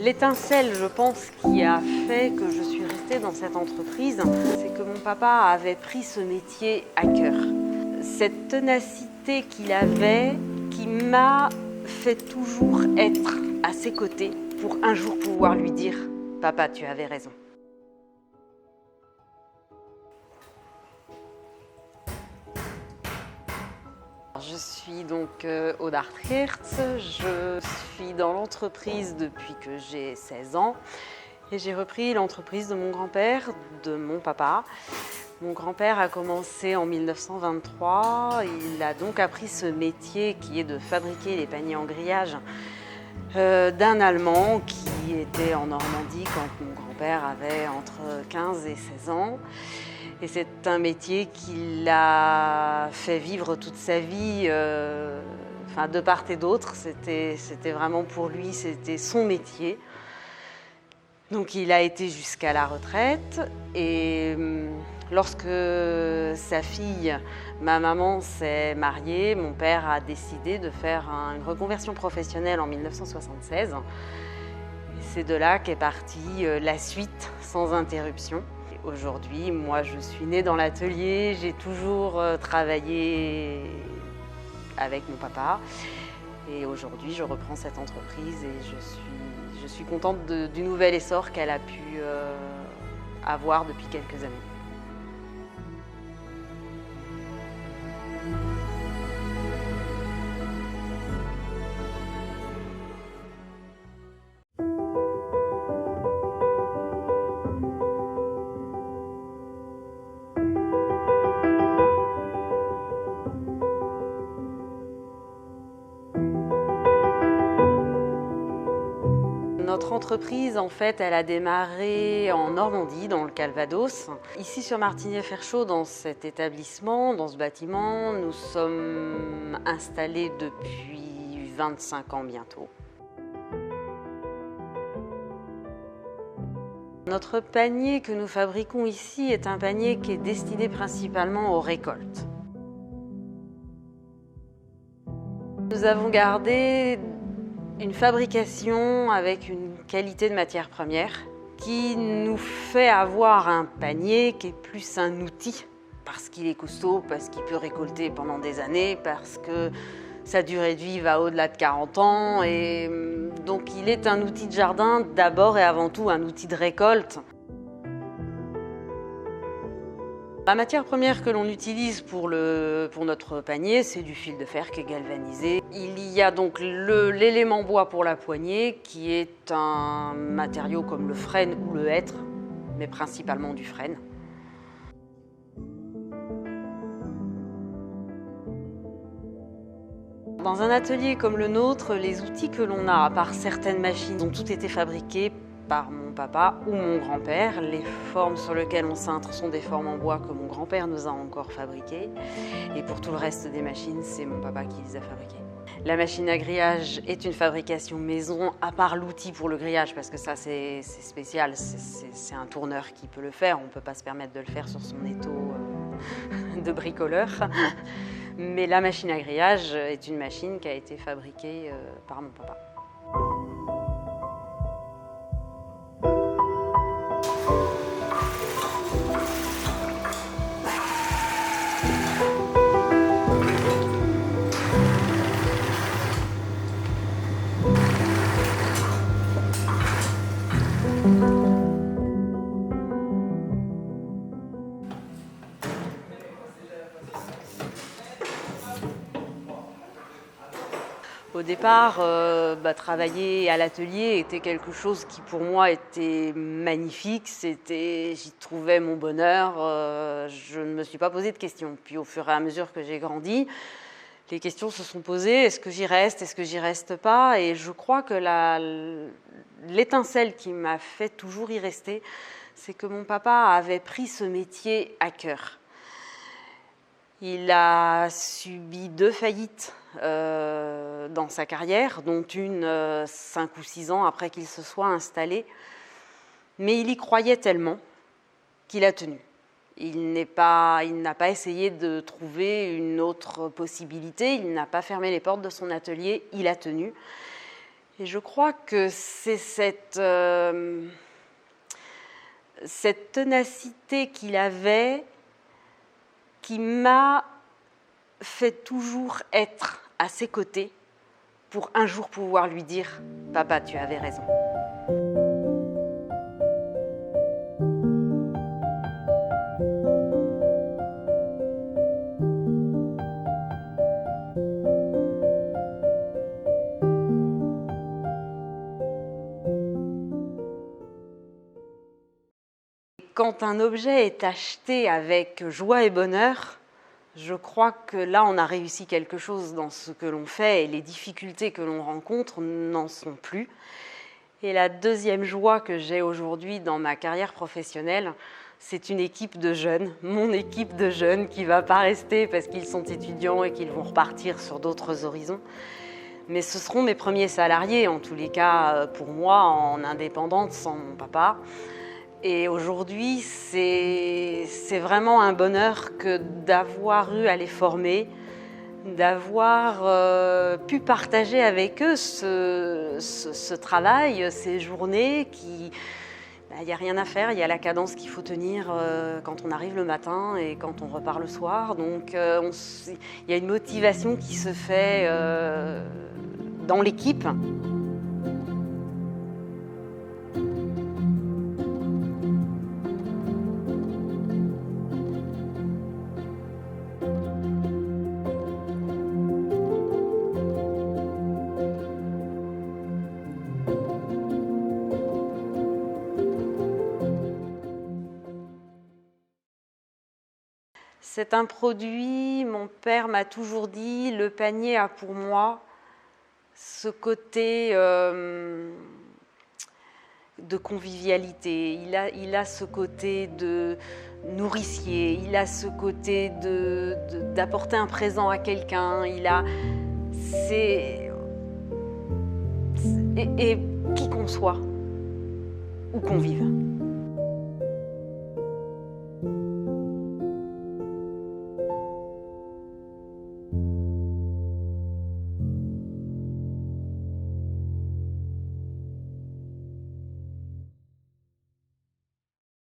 L'étincelle, je pense, qui a fait que je suis restée dans cette entreprise, c'est que mon papa avait pris ce métier à cœur. Cette ténacité qu'il avait, qui m'a fait toujours être à ses côtés pour un jour pouvoir lui dire « Papa, tu avais raison ». Je suis donc Aude Artgeerts, je suis dans l'entreprise depuis que j'ai 16 ans et j'ai repris l'entreprise de mon grand-père, de mon papa. Mon grand-père a commencé en 1923, il a donc appris ce métier qui est de fabriquer les paniers en grillage d'un Allemand qui était en Normandie quand mon grand-père avait entre 15 et 16 ans. Et c'est un métier qu'il a fait vivre toute sa vie, de part et d'autre. C'était vraiment pour lui, c'était son métier. Donc il a été jusqu'à la retraite. Et lorsque sa fille, ma maman, s'est mariée, mon père a décidé de faire une reconversion professionnelle en 1976. C'est de là qu'est partie la suite sans interruption. Aujourd'hui, moi, je suis née dans l'atelier, j'ai toujours travaillé avec mon papa. Et aujourd'hui, je reprends cette entreprise et je suis contente du nouvel essor qu'elle a pu avoir depuis quelques années. Notre entreprise, en fait, elle a démarré en Normandie, dans le Calvados. Ici, sur Martigny-Ferchaud, dans cet établissement, dans ce bâtiment, nous sommes installés depuis 25 ans bientôt. Notre panier que nous fabriquons ici est un panier qui est destiné principalement aux récoltes. Nous avons gardé une fabrication avec une qualité de matière première qui nous fait avoir un panier qui est plus un outil parce qu'il est costaud, parce qu'il peut récolter pendant des années, parce que sa durée de vie va au-delà de 40 ans et donc il est un outil de jardin d'abord et avant tout un outil de récolte. La matière première que l'on utilise pour notre panier, c'est du fil de fer qui est galvanisé. Il y a donc l'élément bois pour la poignée qui est un matériau comme le frêne ou le hêtre, mais principalement du frêne. Dans un atelier comme le nôtre, les outils que l'on a, à part certaines machines, ont tous été fabriqués par mon papa ou mon grand-père. Les formes sur lesquelles on cintre sont des formes en bois que mon grand-père nous a encore fabriquées. Et pour tout le reste des machines, c'est mon papa qui les a fabriquées. La machine à grillage est une fabrication maison, à part l'outil pour le grillage, parce que ça c'est spécial, c'est un tourneur qui peut le faire. On ne peut pas se permettre de le faire sur son étau de bricoleur. Mais la machine à grillage est une machine qui a été fabriquée par mon papa. Au départ, travailler à l'atelier était quelque chose qui pour moi était magnifique, j'y trouvais mon bonheur, je ne me suis pas posé de questions. Puis au fur et à mesure que j'ai grandi, les questions se sont posées, est-ce que j'y reste pas? Et je crois que l'étincelle qui m'a fait toujours y rester, c'est que mon papa avait pris ce métier à cœur. Il a subi 2 faillites dans sa carrière, dont une 5 ou 6 ans après qu'il se soit installé. Mais il y croyait tellement qu'il a tenu. Il n'a pas essayé de trouver une autre possibilité, il n'a pas fermé les portes de son atelier, il a tenu. Et je crois que c'est cette ténacité qu'il avait qui m'a fait toujours être à ses côtés pour un jour pouvoir lui dire « Papa, tu avais raison ». Quand un objet est acheté avec joie et bonheur, je crois que là, on a réussi quelque chose dans ce que l'on fait et les difficultés que l'on rencontre n'en sont plus. Et la deuxième joie que j'ai aujourd'hui dans ma carrière professionnelle, c'est une équipe de jeunes, mon équipe de jeunes qui ne va pas rester parce qu'ils sont étudiants et qu'ils vont repartir sur d'autres horizons. Mais ce seront mes premiers salariés, en tous les cas pour moi, en indépendante, sans mon papa. Et aujourd'hui, c'est vraiment un bonheur que d'avoir eu à les former, d'avoir pu partager avec eux ce travail, ces journées qui... Il n'y a rien à faire, il y a la cadence qu'il faut tenir quand on arrive le matin et quand on repart le soir. Donc il y a une motivation qui se fait dans l'équipe. C'est un produit, mon père m'a toujours dit, le panier a pour moi ce côté de convivialité, il a ce côté de nourricier, il a ce côté d'apporter un présent à quelqu'un, et qui qu'on soit, ou qu'on vive.